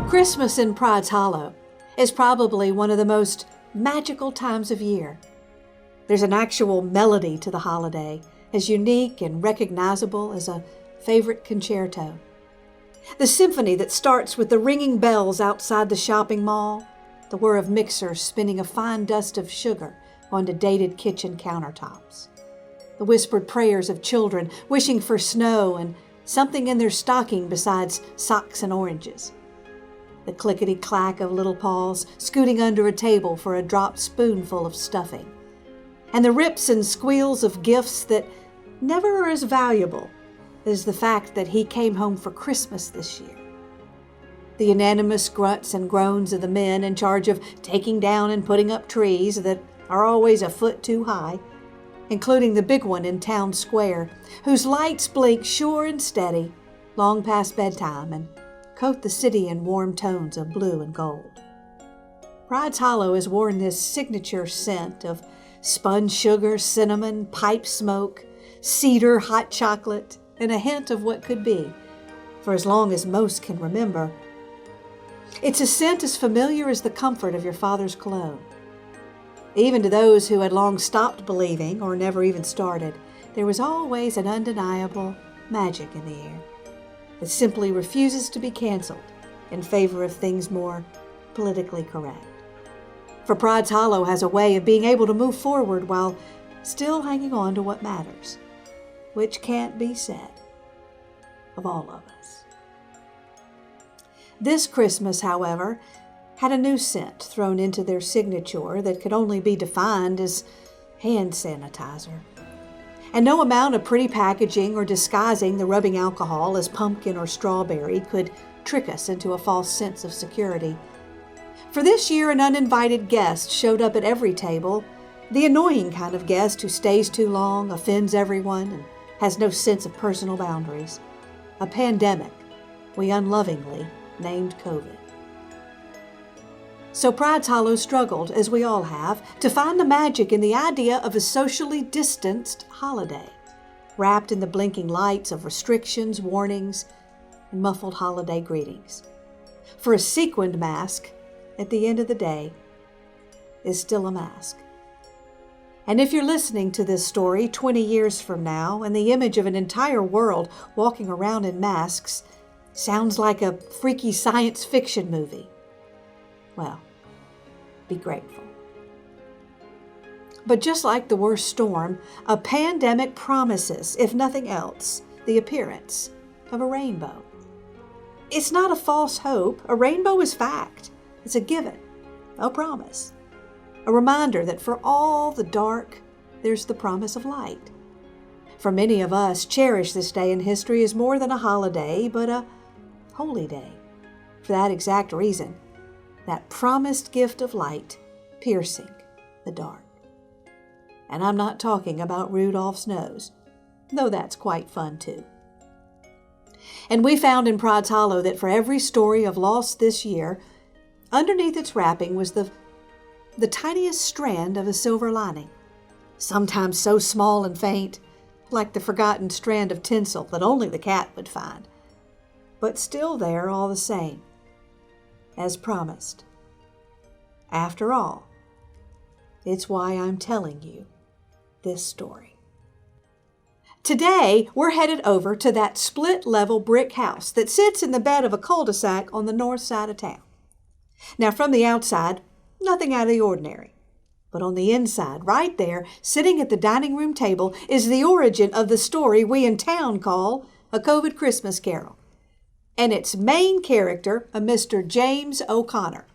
Christmas in Pride's Hollow is probably one of the most magical times of year. There's an actual melody to the holiday, as unique and recognizable as a favorite concerto. The symphony that starts with the ringing bells outside the shopping mall, the whir of mixers spinning a fine dust of sugar onto dated kitchen countertops, the whispered prayers of children wishing for snow and something in their stocking besides socks and oranges, the clickety-clack of little paws scooting under a table for a dropped spoonful of stuffing, and the rips and squeals of gifts that never are as valuable as the fact that he came home for Christmas this year. The unanimous grunts and groans of the men in charge of taking down and putting up trees that are always a foot too high, including the big one in town square, whose lights blink sure and steady, long past bedtime, and coat the city in warm tones of blue and gold. Pride's Hollow has worn this signature scent of spun sugar, cinnamon, pipe smoke, cedar, hot chocolate, and a hint of what could be, for as long as most can remember. It's a scent as familiar as the comfort of your father's cologne. Even to those who had long stopped believing or never even started, there was always an undeniable magic in the air that simply refuses to be canceled in favor of things more politically correct. For Pride's Hollow has a way of being able to move forward while still hanging on to what matters, which can't be said of all of us. This Christmas, however, had a new scent thrown into their signature that could only be defined as hand sanitizer. And no amount of pretty packaging or disguising the rubbing alcohol as pumpkin or strawberry could trick us into a false sense of security. For this year, an uninvited guest showed up at every table, the annoying kind of guest who stays too long, offends everyone, and has no sense of personal boundaries. A pandemic we unlovingly named COVID. So Pride's Hollow struggled, as we all have, to find the magic in the idea of a socially distanced holiday, wrapped in the blinking lights of restrictions, warnings, and muffled holiday greetings. For a sequined mask, at the end of the day, is still a mask. And if you're listening to this story 20 years from now, and the image of an entire world walking around in masks sounds like a freaky science fiction movie, well, be grateful. But just like the worst storm, a pandemic promises, if nothing else, the appearance of a rainbow. It's not a false hope. A rainbow is fact. It's a given, a promise, a reminder that for all the dark, there's the promise of light. For many of us, cherish this day in history as more than a holiday, but a holy day. For that exact reason, that promised gift of light piercing the dark. And I'm not talking about Rudolph's nose, though that's quite fun too. And we found in Pride's Hollow that for every story of loss this year, underneath its wrapping was the tiniest strand of a silver lining, sometimes so small and faint, like the forgotten strand of tinsel that only the cat would find, but still there all the same, as promised. After all, it's why I'm telling you this story. Today, we're headed over to that split-level brick house that sits in the bed of a cul-de-sac on the north side of town. Now, from the outside, nothing out of the ordinary. But on the inside, right there, sitting at the dining room table, is the origin of the story we in town call A COVID Christmas Carol. And its main character, a Mr. James O'Connor,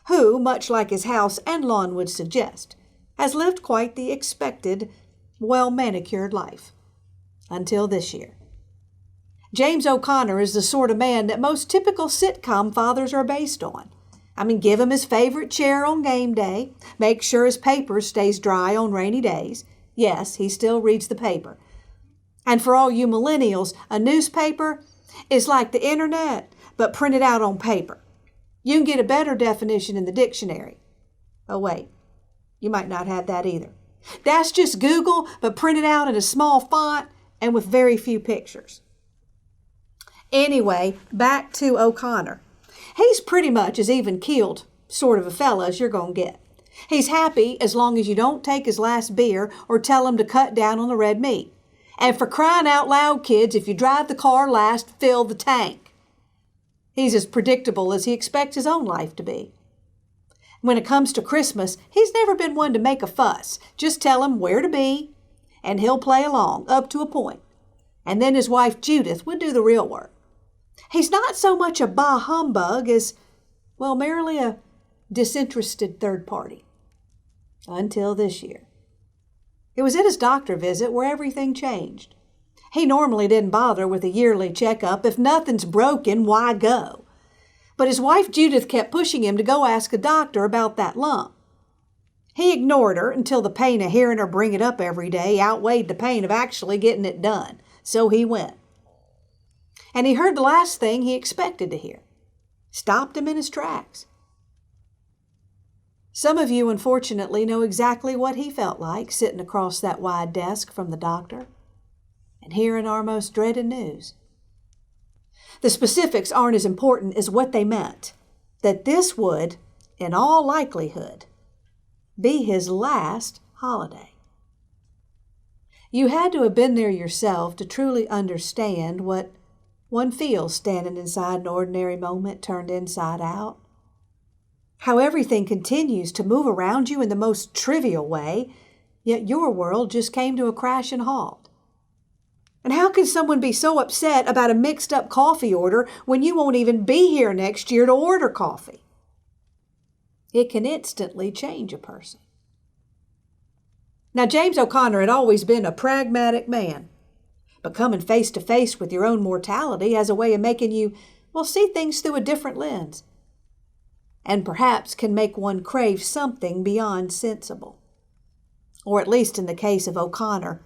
who, much like his house and lawn would suggest, has lived quite the expected, well-manicured life. Until this year. James O'Connor is the sort of man that most typical sitcom fathers are based on. I mean, give him his favorite chair on game day, make sure his paper stays dry on rainy days. Yes, he still reads the paper. And for all you millennials, a newspaper is like the internet, but printed out on paper. You can get a better definition in the dictionary. Oh, wait, you might not have that either. That's just Google, but printed out in a small font and with very few pictures. Anyway, back to O'Connor. He's pretty much as even-keeled sort of a fella as you're going to get. He's happy as long as you don't take his last beer or tell him to cut down on the red meat. And for crying out loud, kids, if you drive the car last, fill the tank. He's as predictable as he expects his own life to be. When it comes to Christmas, he's never been one to make a fuss. Just tell him where to be, and he'll play along up to a point. And then his wife Judith would do the real work. He's not so much a bah humbug as, well, merely a disinterested third party. Until this year. It was at his doctor visit where everything changed. He normally didn't bother with a yearly checkup. If nothing's broken, why go? But his wife Judith kept pushing him to go ask a doctor about that lump. He ignored her until the pain of hearing her bring it up every day outweighed the pain of actually getting it done. So he went. And he heard the last thing he expected to hear. Stopped him in his tracks. Some of you, unfortunately, know exactly what he felt like sitting across that wide desk from the doctor and hearing our most dreaded news. The specifics aren't as important as what they meant, that this would, in all likelihood, be his last holiday. You had to have been there yourself to truly understand what one feels standing inside an ordinary moment turned inside out. How everything continues to move around you in the most trivial way, yet your world just came to a crashing halt. And how can someone be so upset about a mixed-up coffee order when you won't even be here next year to order coffee? It can instantly change a person. Now, James OConnor had always been a pragmatic man, but coming face to face with your own mortality has a way of making you, see things through a different lens, and perhaps can make one crave something beyond sensible. Or at least in the case of OConnor,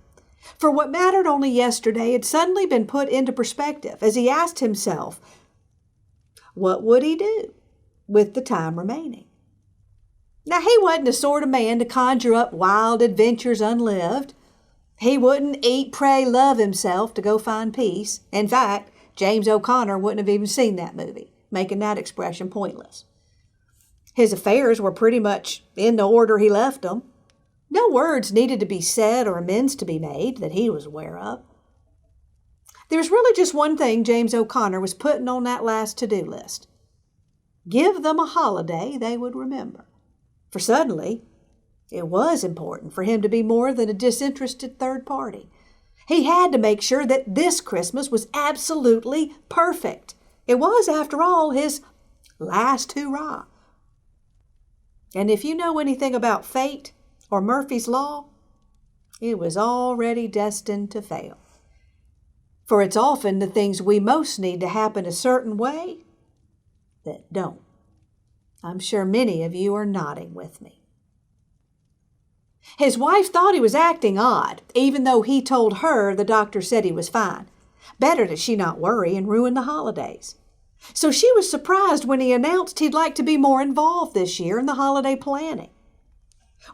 for what mattered only yesterday had suddenly been put into perspective as he asked himself, what would he do with the time remaining? Now, he wasn't the sort of man to conjure up wild adventures unlived. He wouldn't eat, pray, love himself to go find peace. In fact, James OConnor wouldn't have even seen that movie, making that expression pointless. His affairs were pretty much in the order he left them. No words needed to be said or amends to be made that he was aware of. There was really just one thing James OConnor was putting on that last to-do list. Give them a holiday they would remember. For suddenly, it was important for him to be more than a disinterested third party. He had to make sure that this Christmas was absolutely perfect. It was, after all, his last hurrah. And if you know anything about fate or Murphy's Law, it was already destined to fail. For it's often the things we most need to happen a certain way that don't. I'm sure many of you are nodding with me. His wife thought he was acting odd, even though he told her the doctor said he was fine. Better that she not worry and ruin the holidays. So she was surprised when he announced he'd like to be more involved this year in the holiday planning.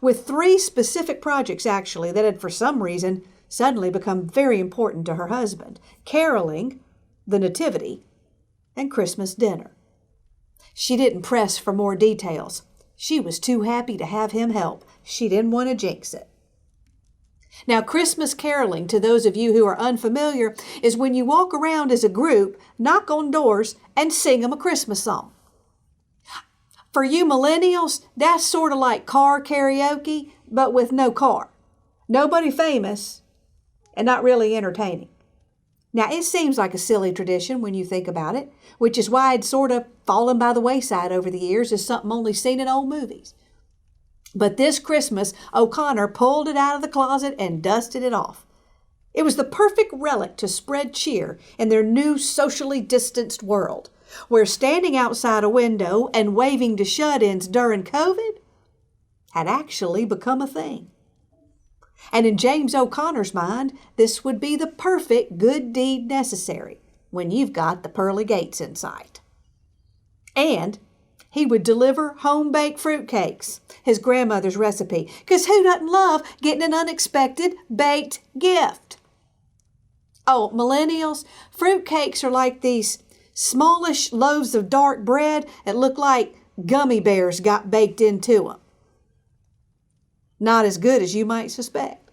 With 3 specific projects, actually, that had for some reason suddenly become very important to her husband: caroling, the Nativity, and Christmas dinner. She didn't press for more details. She was too happy to have him help. She didn't want to jinx it. Now, Christmas caroling, to those of you who are unfamiliar, is when you walk around as a group, knock on doors, and sing them a Christmas song. For you millennials, that's sort of like car karaoke, but with no car. Nobody famous, and not really entertaining. Now, it seems like a silly tradition when you think about it, which is why it's sort of fallen by the wayside over the years as something only seen in old movies. But this Christmas, OConnor pulled it out of the closet and dusted it off. It was the perfect relic to spread cheer in their new socially distanced world, where standing outside a window and waving to shut-ins during COVID had actually become a thing. And in James OConnor's mind, this would be the perfect good deed necessary when you've got the pearly gates in sight. And he would deliver home-baked fruitcakes, his grandmother's recipe, because who doesn't love getting an unexpected baked gift? Oh, millennials, fruitcakes are like these Smallish loaves of dark bread that looked like gummy bears got baked into them. Not as good as you might suspect.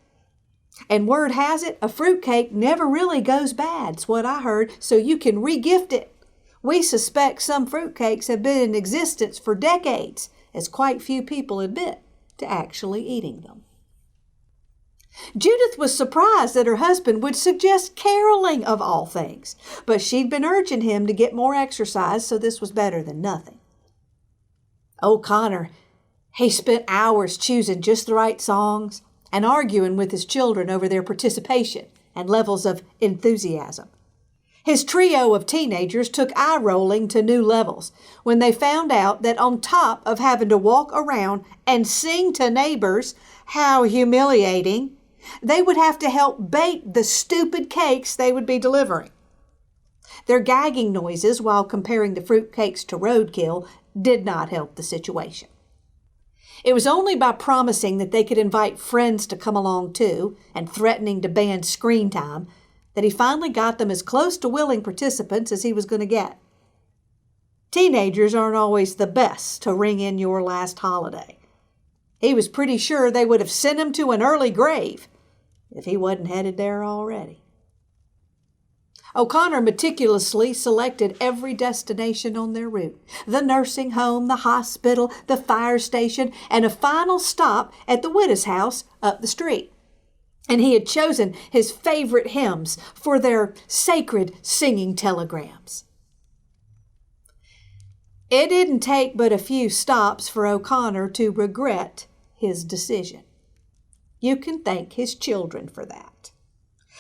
And word has it, a fruitcake never really goes bad, is what I heard, so you can re-gift it. We suspect some fruitcakes have been in existence for decades, as quite few people admit to actually eating them. Judith was surprised that her husband would suggest caroling of all things, but she'd been urging him to get more exercise, so this was better than nothing. OConnor, he spent hours choosing just the right songs and arguing with his children over their participation and levels of enthusiasm. His trio of teenagers took eye-rolling to new levels when they found out that on top of having to walk around and sing to neighbors, how humiliating, they would have to help bake the stupid cakes they would be delivering. Their gagging noises while comparing the fruitcakes to Roadkill did not help the situation. It was only by promising that they could invite friends to come along too and threatening to ban screen time that he finally got them as close to willing participants as he was going to get. Teenagers aren't always the best to ring in your last holiday. He was pretty sure they would have sent him to an early grave if he wasn't headed there already. OConnor meticulously selected every destination on their route: the nursing home, the hospital, the fire station, and a final stop at the widow's house up the street. And he had chosen his favorite hymns for their sacred singing telegrams. It didn't take but a few stops for OConnor to regret his decision. You can thank his children for that.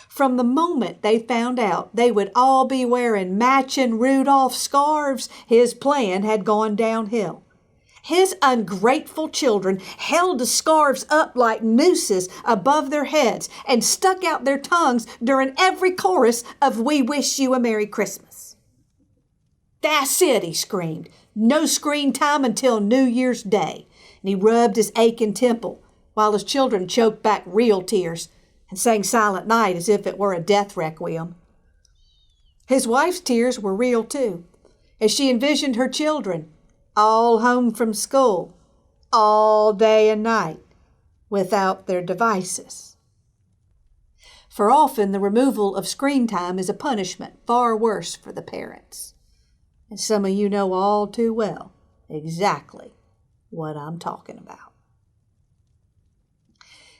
From the moment they found out they would all be wearing matching Rudolph scarves, his plan had gone downhill. His ungrateful children held the scarves up like nooses above their heads and stuck out their tongues during every chorus of "We Wish You a Merry Christmas." "That's it," he screamed. "No screen time until New Year's Day." And he rubbed his aching temple while his children choked back real tears and sang Silent Night as if it were a death requiem. His wife's tears were real too, as she envisioned her children all home from school, all day and night, without their devices. For often the removal of screen time is a punishment far worse for the parents. And some of you know all too well exactly what I'm talking about.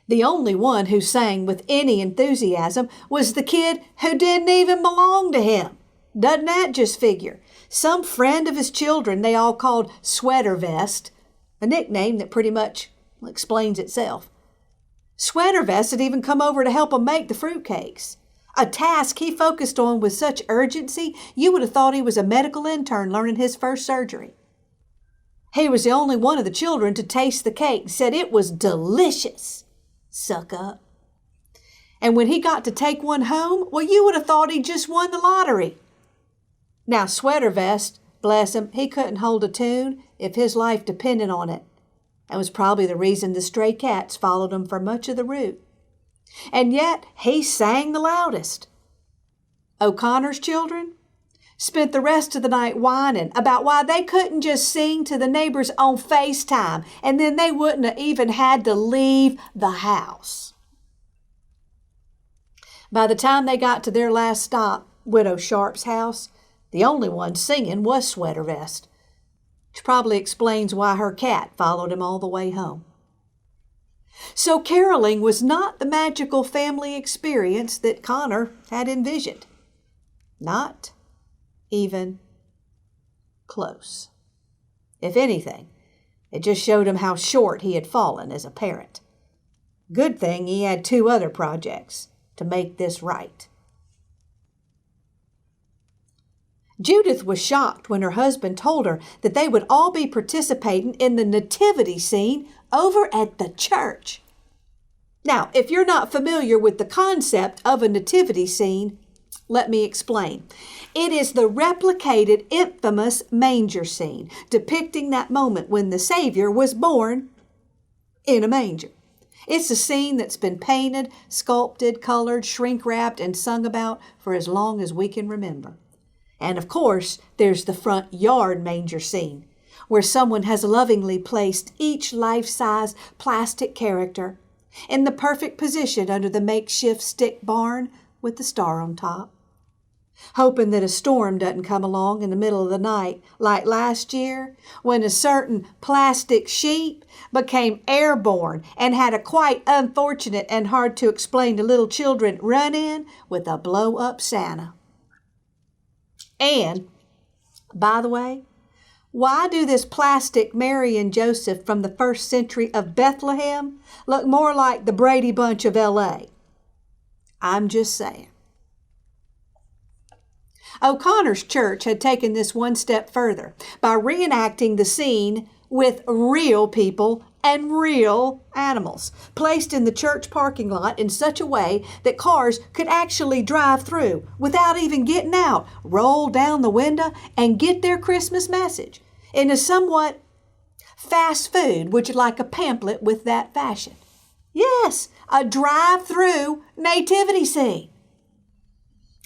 The only one who sang with any enthusiasm was the kid who didn't even belong to him. Doesn't that just figure? Some friend of his children they all called Sweater Vest, a nickname that pretty much explains itself. Sweater Vest had even come over to help him make the fruitcakes, a task he focused on with such urgency you would have thought he was a medical intern learning his first surgery. He was the only one of the children to taste the cake and said it was delicious. Suck up. And when he got to take one home, well, you would have thought he just won the lottery. Now, Sweater Vest, bless him, he couldn't hold a tune if his life depended on it. That was probably the reason the stray cats followed him for much of the route. And yet, he sang the loudest. OConnor's children spent the rest of the night whining about why they couldn't just sing to the neighbors on FaceTime, and then they wouldn't have even had to leave the house. By the time they got to their last stop, Widow Sharp's house, the only one singing was Sweater Vest, which probably explains why her cat followed him all the way home. So caroling was not the magical family experience that Connor had envisioned. Not even close. If anything, it just showed him how short he had fallen as a parent. Good thing he had 2 other projects to make this right. Judith was shocked when her husband told her that they would all be participating in the Nativity Scene over at the church. Now, if you're not familiar with the concept of a nativity scene, let me explain. It is the replicated, infamous manger scene, depicting that moment when the Savior was born in a manger. It's a scene that's been painted, sculpted, colored, shrink-wrapped, and sung about for as long as we can remember. And of course, there's the front yard manger scene, where someone has lovingly placed each life-size plastic character in the perfect position under the makeshift stick barn with the star on top, hoping that a storm doesn't come along in the middle of the night like last year when a certain plastic sheep became airborne and had a quite unfortunate and hard to explain to little children run-in with a blow-up Santa. And, by the way, why do this plastic Mary and Joseph from the 1st century of Bethlehem look more like the Brady Bunch of L.A.? I'm just saying. O'Connor's church had taken this one step further by reenacting the scene with real people and real animals, placed in the church parking lot in such a way that cars could actually drive through without even getting out, roll down the window, and get their Christmas message in a somewhat fast food, would you like a pamphlet with that fashion? Yes, a drive-through nativity scene.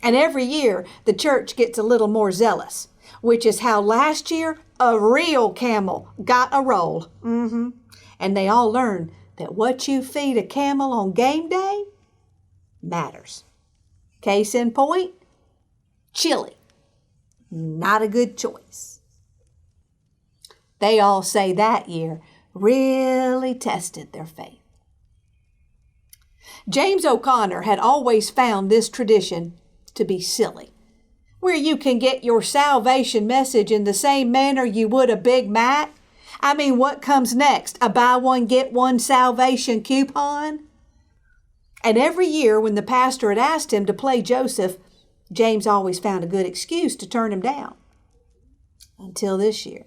And every year, the church gets a little more zealous, which is how last year a Real Camel got a roll. And they all learn that what you feed a camel on game day matters. Case in point, chili. Not a good choice. They all say that year really tested their faith. James O'Connor had always found this tradition to be silly, where you can get your salvation message in the same manner you would a Big Mac. I mean, what comes next? A buy one, get one salvation coupon? And every year when the pastor had asked him to play Joseph, James always found a good excuse to turn him down. Until this year.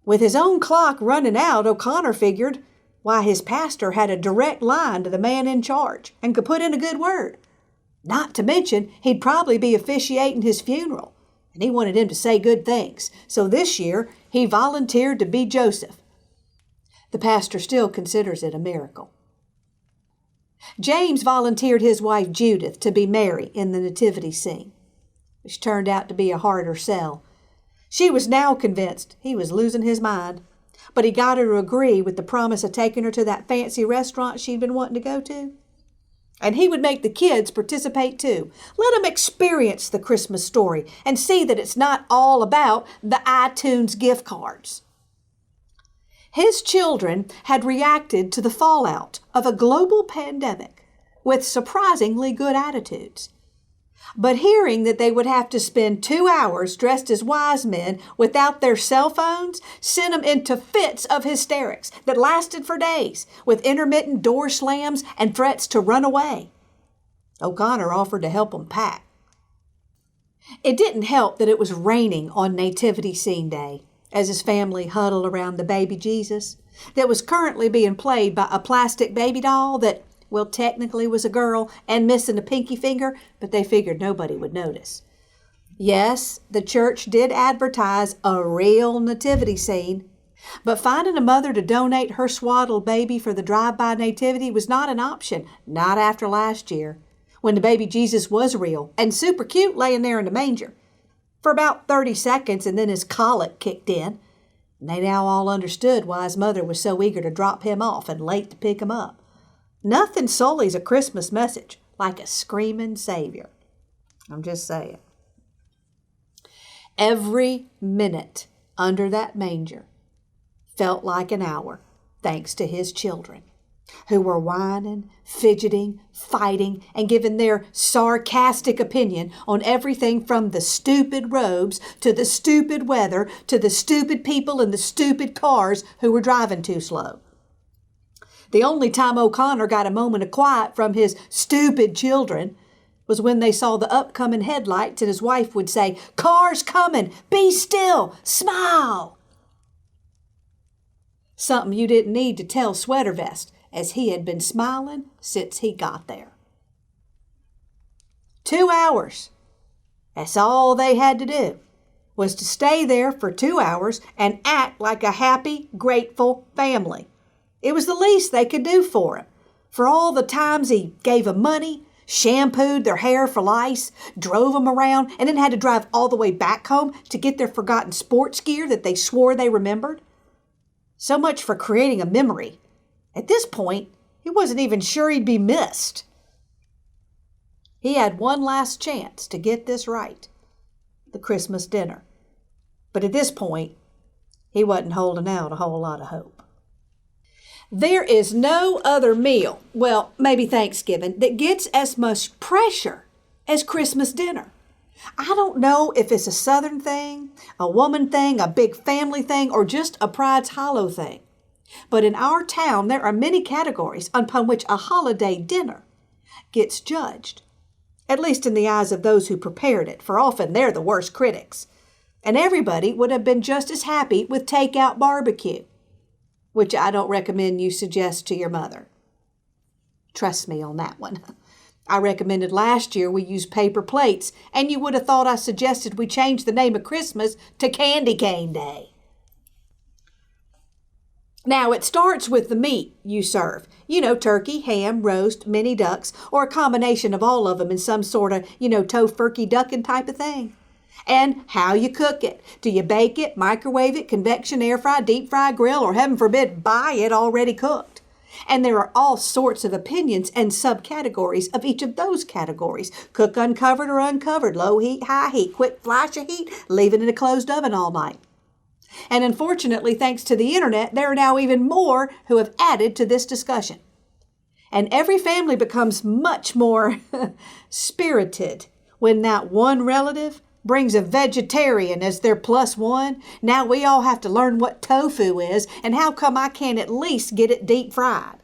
With his own clock running out, O'Connor figured why his pastor had a direct line to the man in charge and could put in a good word. Not to mention, he'd probably be officiating his funeral, and he wanted him to say good things. So this year, he volunteered to be Joseph. The pastor still considers it a miracle. James volunteered his wife Judith to be Mary in the Nativity Scene, which turned out to be a harder sell. She was now convinced he was losing his mind, but he got her to agree with the promise of taking her to that fancy restaurant she'd been wanting to go to. And he would make the kids participate too. Let them experience the Christmas story and see that it's not all about the iTunes gift cards. His children had reacted to the fallout of a global pandemic with surprisingly good attitudes. But hearing that they would have to spend 2 hours dressed as wise men without their cell phones sent them into fits of hysterics that lasted for days, with intermittent door slams and threats to run away. O'Connor offered to help them pack. It didn't help that it was raining on Nativity Scene Day, as his family huddled around the baby Jesus that was currently being played by a plastic baby doll that, well, technically was a girl and missing a pinky finger, but they figured nobody would notice. Yes, the church did advertise a real nativity scene, but finding a mother to donate her swaddled baby for the drive-by nativity was not an option, not after last year, when the baby Jesus was real and super cute laying there in the manger for about 30 seconds, and then his colic kicked in. And they now all understood why his mother was so eager to drop him off and late to pick him up. Nothing sullies a Christmas message like a screaming Savior. I'm just saying. Every minute under that manger felt like an hour, thanks to his children, who were whining, fidgeting, fighting, and giving their sarcastic opinion on everything from the stupid robes to the stupid weather to the stupid people in the stupid cars who were driving too slow. The only time O'Connor got a moment of quiet from his stupid children was when they saw the upcoming headlights and his wife would say, "Car's coming, be still, smile." Something you didn't need to tell Sweater Vest, as he had been smiling since he got there. 2 hours. That's all they had to do, was to stay there for 2 hours and act like a happy, grateful family. It was the least they could do for him. For all the times he gave them money, shampooed their hair for lice, drove them around, and then had to drive all the way back home to get their forgotten sports gear that they swore they remembered. So much for creating a memory. At this point, he wasn't even sure he'd be missed. He had one last chance to get this right, the Christmas dinner. But at this point, he wasn't holding out a whole lot of hope. There is no other meal, well, maybe Thanksgiving, that gets as much pressure as Christmas dinner. I don't know if it's a Southern thing, a woman thing, a big family thing, or just a Pride's Hollow thing. But in our town, there are many categories upon which a holiday dinner gets judged, at least in the eyes of those who prepared it, for often they're the worst critics. And everybody would have been just as happy with takeout barbecue, which I don't recommend you suggest to your mother. Trust me on that one. I recommended last year we use paper plates, and you would have thought I suggested we change the name of Christmas to Candy Cane Day. Now, it starts with the meat you serve. You know, turkey, ham, roast, mini ducks, or a combination of all of them in some sort of, tofurkey ducking type of thing. And how you cook it. Do you bake it, microwave it, convection, air fry, deep fry, grill, or heaven forbid, buy it already cooked? And there are all sorts of opinions and subcategories of each of those categories. Cook uncovered or uncovered, low heat, high heat, quick flash of heat, leave it in a closed oven all night. And unfortunately, thanks to the internet, there are now even more who have added to this discussion. And every family becomes much more spirited when that one relative brings a vegetarian as their plus one. Now we all have to learn what tofu is and how come I can't at least get it deep fried.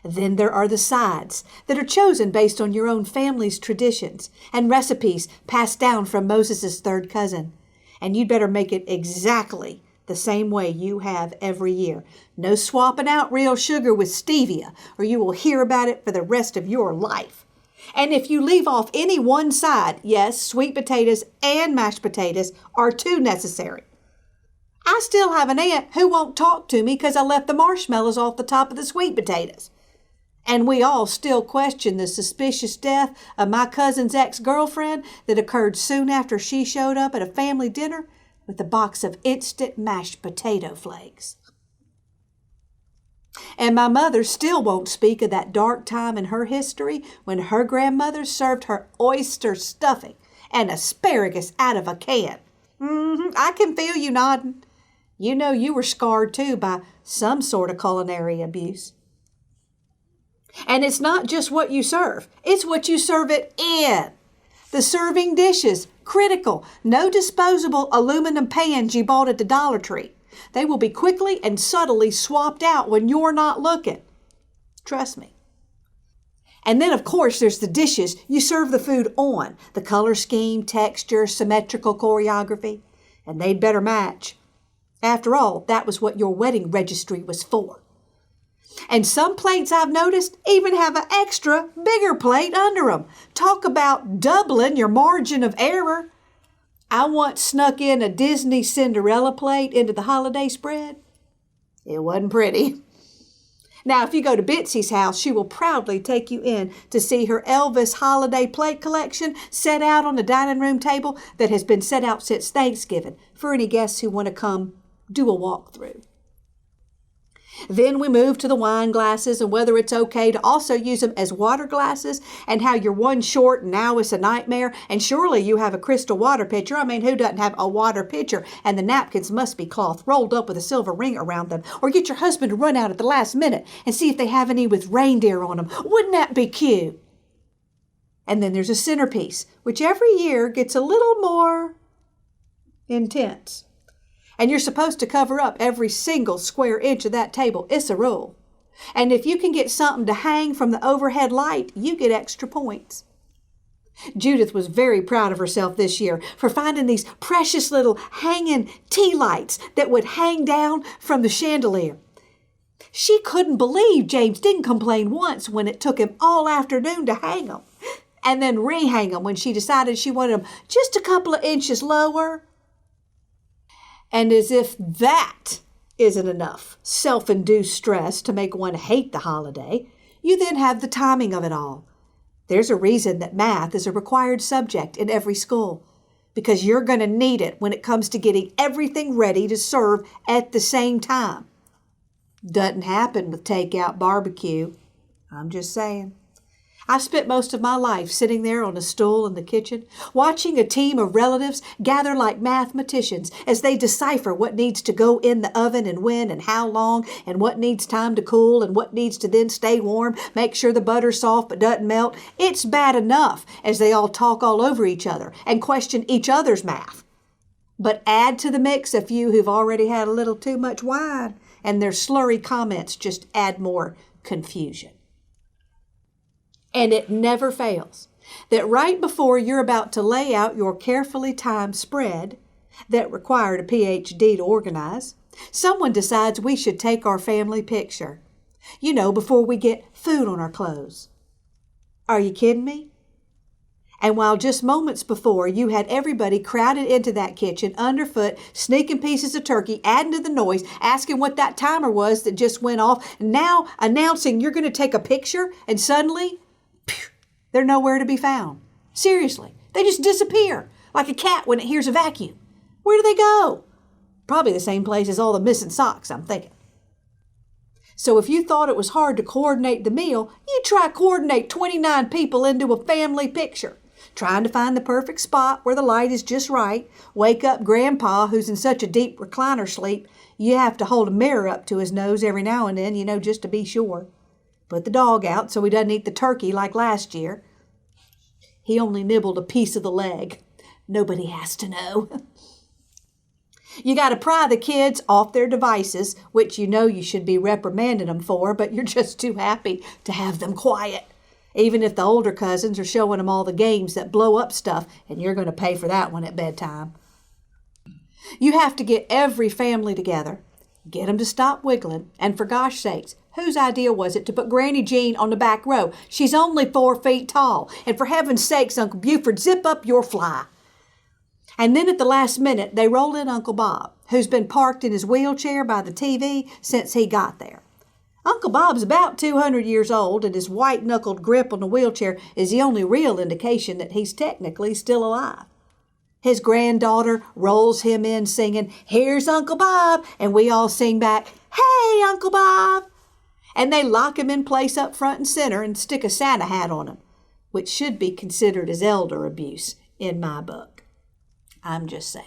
Then there are the sides that are chosen based on your own family's traditions and recipes passed down from Moses' third cousin. And you'd better make it exactly the same way you have every year. No swapping out real sugar with stevia, or you will hear about it for the rest of your life. And if you leave off any one side, yes, sweet potatoes and mashed potatoes are too necessary. I still have an aunt who won't talk to me because I left the marshmallows off the top of the sweet potatoes. And we all still question the suspicious death of my cousin's ex-girlfriend that occurred soon after she showed up at a family dinner with a box of instant mashed potato flakes. And my mother still won't speak of that dark time in her history when her grandmother served her oyster stuffing and asparagus out of a can. I can feel you nodding. You know you were scarred too by some sort of culinary abuse. And it's not just what you serve, it's what you serve it in. The serving dishes, critical. No disposable aluminum pans you bought at the Dollar Tree. They will be quickly and subtly swapped out when you're not looking. Trust me. And then, of course, there's the dishes you serve the food on. The color scheme, texture, symmetrical choreography. And they'd better match. After all, that was what your wedding registry was for. And some plates I've noticed even have an extra bigger plate under them. Talk about doubling your margin of error. I once snuck in a Disney Cinderella plate into the holiday spread. It wasn't pretty. Now, if you go to Bitsy's house, she will proudly take you in to see her Elvis holiday plate collection set out on the dining room table that has been set out since Thanksgiving for any guests who want to come do a walkthrough. Then we move to the wine glasses and whether it's okay to also use them as water glasses and how you're one short and now it's a nightmare. And surely you have a crystal water pitcher. I mean, who doesn't have a water pitcher? And the napkins must be cloth rolled up with a silver ring around them. Or get your husband to run out at the last minute and see if they have any with reindeer on them. Wouldn't that be cute? And then there's a centerpiece, which every year gets a little more intense. And you're supposed to cover up every single square inch of that table. It's a rule. And if you can get something to hang from the overhead light, you get extra points. Judith was very proud of herself this year for finding these precious little hanging tea lights that would hang down from the chandelier. She couldn't believe James didn't complain once when it took him all afternoon to hang them and then rehang them when she decided she wanted them just a couple of inches lower. And as if that isn't enough self-induced stress to make one hate the holiday, You then have the timing of it all. There's a reason that math is a required subject in every school, because you're going to need it when it comes to getting everything ready to serve at the same time. Doesn't happen with takeout barbecue. I'm just saying. I spent most of my life sitting there on a stool in the kitchen, watching a team of relatives gather like mathematicians as they decipher what needs to go in the oven and when and how long, and what needs time to cool and what needs to then stay warm, make sure the butter's soft but doesn't melt. It's bad enough as they all talk all over each other and question each other's math. But add to the mix a few who've already had a little too much wine, and their slurry comments just add more confusion. And it never fails that right before you're about to lay out your carefully timed spread that required a PhD to organize, someone decides we should take our family picture. Before we get food on our clothes. Are you kidding me? And while just moments before you had everybody crowded into that kitchen, underfoot, sneaking pieces of turkey, adding to the noise, asking what that timer was that just went off, and now announcing you're going to take a picture, and suddenly, they're nowhere to be found. Seriously, they just disappear, like a cat when it hears a vacuum. Where do they go? Probably the same place as all the missing socks, I'm thinking. So if you thought it was hard to coordinate the meal, you try coordinate 29 people into a family picture, trying to find the perfect spot where the light is just right, wake up Grandpa who's in such a deep recliner sleep, you have to hold a mirror up to his nose every now and then, just to be sure. Put the dog out so he doesn't eat the turkey like last year. He only nibbled a piece of the leg. Nobody has to know. You got to pry the kids off their devices, which you should be reprimanding them for, but you're just too happy to have them quiet. Even if the older cousins are showing them all the games that blow up stuff, and you're going to pay for that one at bedtime. You have to get every family together, get them to stop wiggling, and for gosh sakes, whose idea was it to put Granny Jean on the back row? She's only 4 feet tall. And for heaven's sakes, Uncle Buford, zip up your fly. And then at the last minute, they roll in Uncle Bob, who's been parked in his wheelchair by the TV since he got there. Uncle Bob's about 200 years old, and his white-knuckled grip on the wheelchair is the only real indication that he's technically still alive. His granddaughter rolls him in singing, "Here's Uncle Bob," and we all sing back, "Hey, Uncle Bob." And they lock him in place up front and center and stick a Santa hat on him, which should be considered as elder abuse in my book. I'm just saying.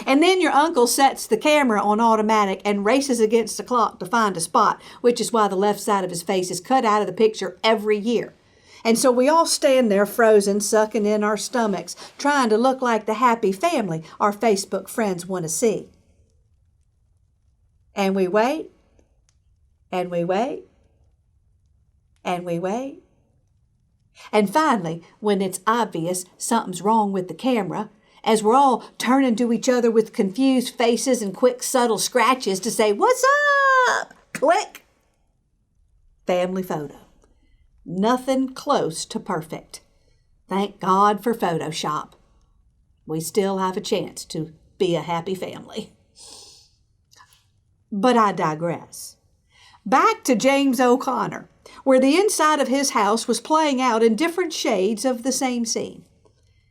And then your uncle sets the camera on automatic and races against the clock to find a spot, which is why the left side of his face is cut out of the picture every year. And so we all stand there frozen, sucking in our stomachs, trying to look like the happy family our Facebook friends want to see. And we wait. And we wait, and we wait. And finally, when it's obvious something's wrong with the camera, as we're all turning to each other with confused faces and quick, subtle scratches to say, "What's up?" Click. Family photo. Nothing close to perfect. Thank God for Photoshop. We still have a chance to be a happy family. But I digress. Back to James OConnor, where the inside of his house was playing out in different shades of the same scene.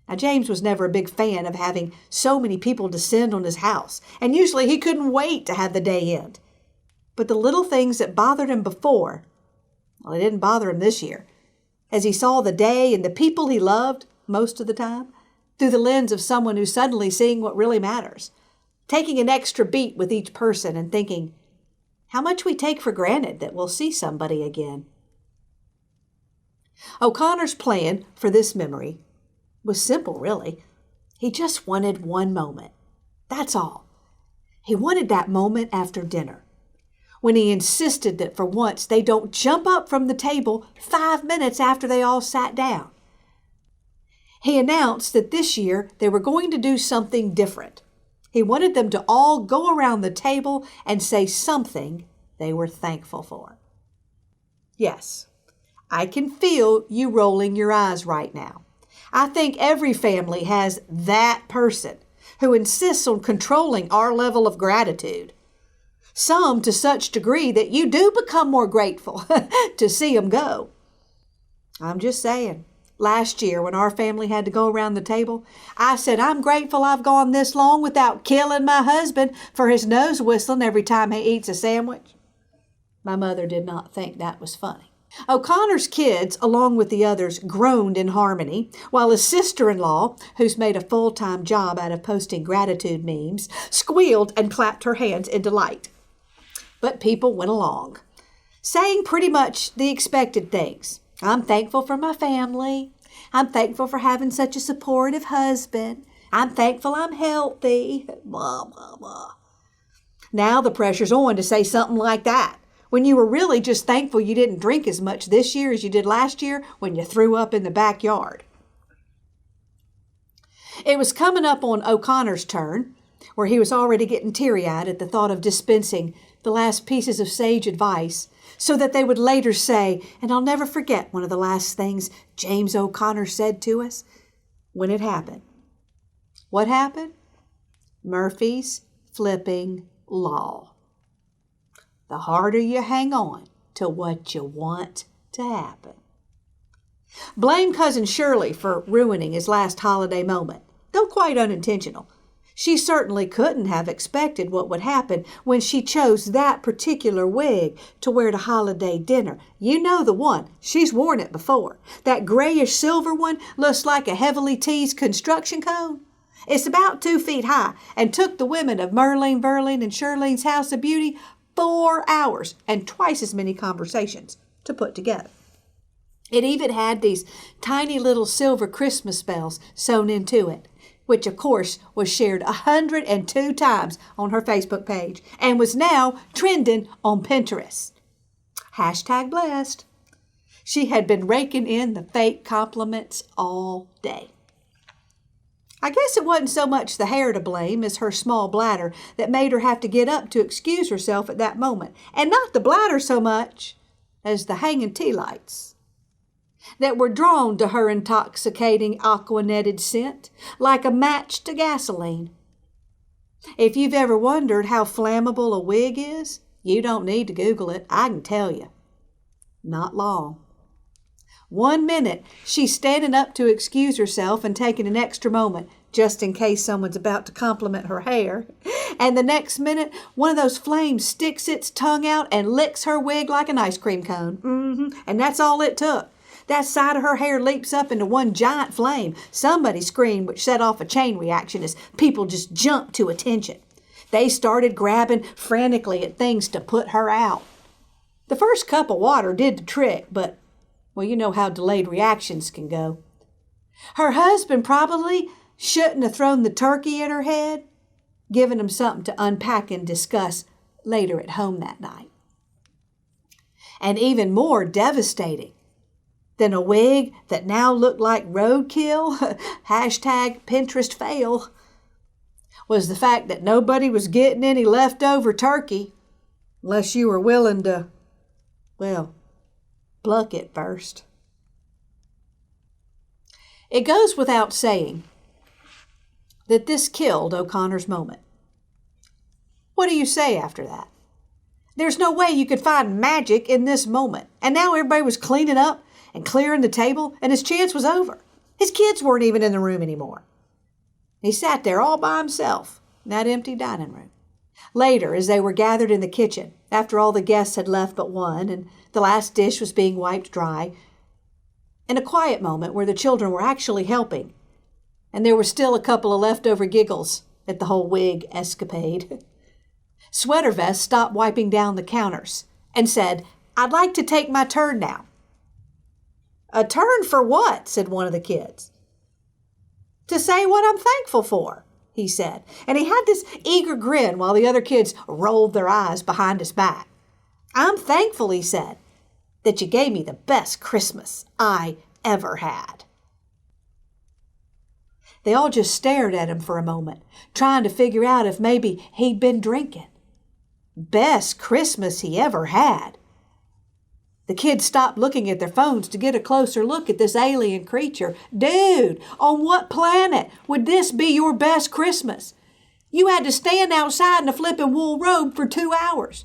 Now, James was never a big fan of having so many people descend on his house, and usually he couldn't wait to have the day end. But the little things that bothered him before, well, it didn't bother him this year, as he saw the day and the people he loved most of the time through the lens of someone who's suddenly seeing what really matters, taking an extra beat with each person and thinking, how much we take for granted that we'll see somebody again. O'Connor's plan for this memory was simple, really. He just wanted one moment. That's all. He wanted that moment after dinner, when he insisted that for once they don't jump up from the table 5 minutes after they all sat down. He announced that this year they were going to do something different. He wanted them to all go around the table and say something they were thankful for. Yes, I can feel you rolling your eyes right now. I think every family has that person who insists on controlling our level of gratitude. Some to such degree that you do become more grateful to see them go. I'm just saying. Last year, when our family had to go around the table, I said, I'm grateful I've gone this long without killing my husband for his nose whistling every time he eats a sandwich. My mother did not think that was funny. O'Connor's kids, along with the others, groaned in harmony, while his sister-in-law, who's made a full-time job out of posting gratitude memes, squealed and clapped her hands in delight. But people went along, saying pretty much the expected things. I'm thankful for my family. I'm thankful for having such a supportive husband. I'm thankful I'm healthy. Blah, blah, blah. Now the pressure's on to say something like that, when you were really just thankful you didn't drink as much this year as you did last year when you threw up in the backyard. It was coming up on O'Connor's turn, where he was already getting teary-eyed at the thought of dispensing the last pieces of sage advice, so that they would later say, and I'll never forget one of the last things James O'Connor said to us when it happened. What happened? Murphy's flipping law. The harder you hang on to what you want to happen. Blame Cousin Shirley for ruining his last holiday moment, though quite unintentional. She certainly couldn't have expected what would happen when she chose that particular wig to wear to holiday dinner. You know the one. She's worn it before. That grayish silver one looks like a heavily teased construction cone. It's about 2 feet high and took the women of Merlin, Verlin, and Shirley's House of Beauty 4 hours and twice as many conversations to put together. It even had these tiny little silver Christmas bells sewn into it, which of course was shared 102 times on her Facebook page and was now trending on Pinterest. #blessed. She had been raking in the fake compliments all day. I guess it wasn't so much the hair to blame as her small bladder that made her have to get up to excuse herself at that moment, and not the bladder so much as the hanging tea lights that were drawn to her intoxicating aqua-netted scent like a match to gasoline. If you've ever wondered how flammable a wig is, you don't need to Google it. I can tell you. Not long. 1 minute, she's standing up to excuse herself and taking an extra moment just in case someone's about to compliment her hair. And the next minute, one of those flames sticks its tongue out and licks her wig like an ice cream cone. And that's all it took. That side of her hair leaps up into one giant flame. Somebody screamed, which set off a chain reaction as people just jumped to attention. They started grabbing frantically at things to put her out. The first cup of water did the trick, but, well, you know how delayed reactions can go. Her husband probably shouldn't have thrown the turkey at her head, giving him something to unpack and discuss later at home that night. And even more devastating than a wig that now looked like roadkill, #Pinterest fail, was the fact that nobody was getting any leftover turkey unless you were willing to, well, pluck it first. It goes without saying that this killed O'Connor's moment. What do you say after that? There's no way you could find magic in this moment. And now everybody was cleaning up and clearing the table, and his chance was over. His kids weren't even in the room anymore. He sat there all by himself in that empty dining room. Later, as they were gathered in the kitchen, after all the guests had left but one, and the last dish was being wiped dry, in a quiet moment where the children were actually helping, and there were still a couple of leftover giggles at the whole wig escapade, Sweater Vest stopped wiping down the counters and said, "I'd like to take my turn now." "A turn for what?" said one of the kids. "To say what I'm thankful for," he said. And he had this eager grin while the other kids rolled their eyes behind his back. "I'm thankful," he said, "that you gave me the best Christmas I ever had." They all just stared at him for a moment, trying to figure out if maybe he'd been drinking. Best Christmas he ever had. The kids stopped looking at their phones to get a closer look at this alien creature. Dude, on what planet would this be your best Christmas? You had to stand outside in a flippin' wool robe for 2 hours.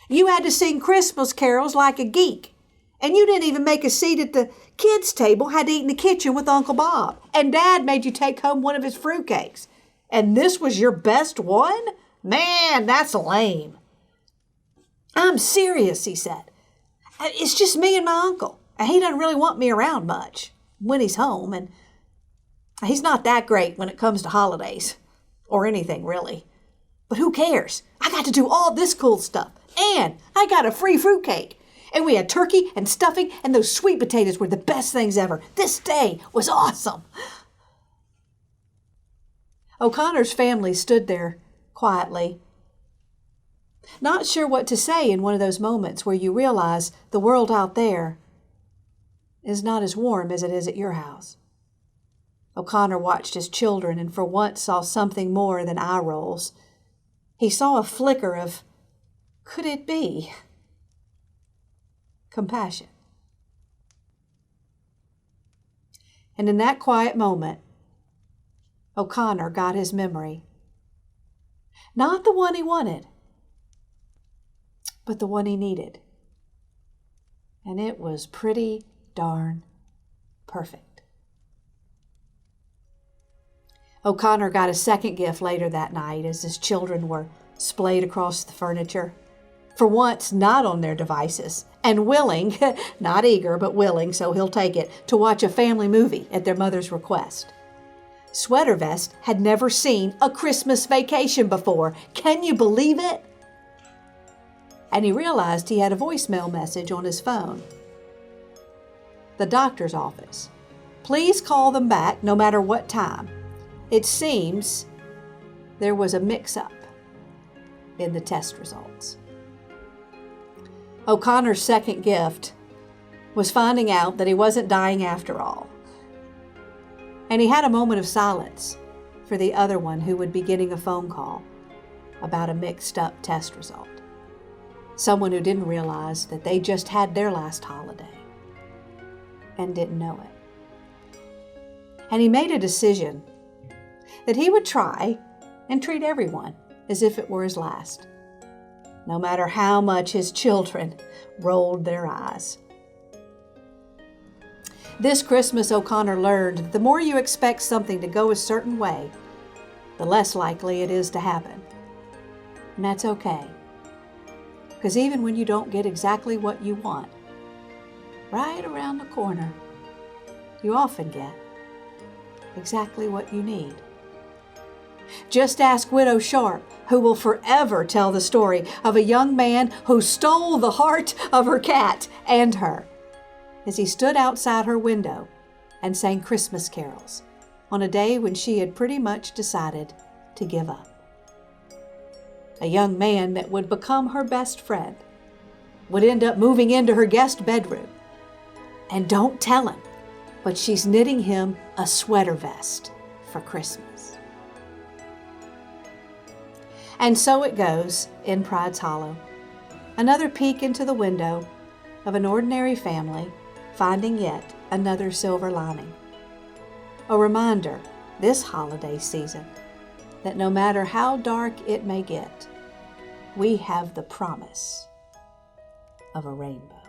You had to sing Christmas carols like a geek. And you didn't even make a seat at the kids' table, had to eat in the kitchen with Uncle Bob. And Dad made you take home one of his fruitcakes. And this was your best one? Man, that's lame. I'm serious, he said. It's just me and my uncle. And he doesn't really want me around much when he's home. And he's not that great when it comes to holidays. Or anything, really. But who cares? I got to do all this cool stuff. And I got a free fruitcake. And we had turkey and stuffing, and those sweet potatoes were the best things ever. This day was awesome. O'Connor's family stood there quietly, not sure what to say in one of those moments where you realize the world out there is not as warm as it is at your house. O'Connor watched his children and for once saw something more than eye rolls. He saw a flicker of, could it be? Compassion. And in that quiet moment, O'Connor got his memory. Not the one he wanted, but the one he needed. And it was pretty darn perfect. O'Connor got a second gift later that night as his children were splayed across the furniture. For once, not on their devices, and willing, not eager, but willing, so he'll take it, to watch a family movie at their mother's request. Sweater Vest had never seen a Christmas Vacation before. Can you believe it? And he realized he had a voicemail message on his phone. The doctor's office. Please call them back no matter what time. It seems there was a mix-up in the test results. O'Connor's second gift was finding out that he wasn't dying after all. And he had a moment of silence for the other one who would be getting a phone call about a mixed-up test result. Someone who didn't realize that they just had their last holiday and didn't know it. And he made a decision that he would try and treat everyone as if it were his last, no matter how much his children rolled their eyes. This Christmas, O'Connor learned that the more you expect something to go a certain way, the less likely it is to happen. And that's okay. Because even when you don't get exactly what you want, right around the corner, you often get exactly what you need. Just ask Widow Sharp, who will forever tell the story of a young man who stole the heart of her cat and her as he stood outside her window and sang Christmas carols on a day when she had pretty much decided to give up. A young man that would become her best friend would end up moving into her guest bedroom. And don't tell him, but she's knitting him a sweater vest for Christmas. And so it goes in Pride's Hollow. Another peek into the window of an ordinary family finding yet another silver lining. A reminder this holiday season that no matter how dark it may get, we have the promise of a rainbow.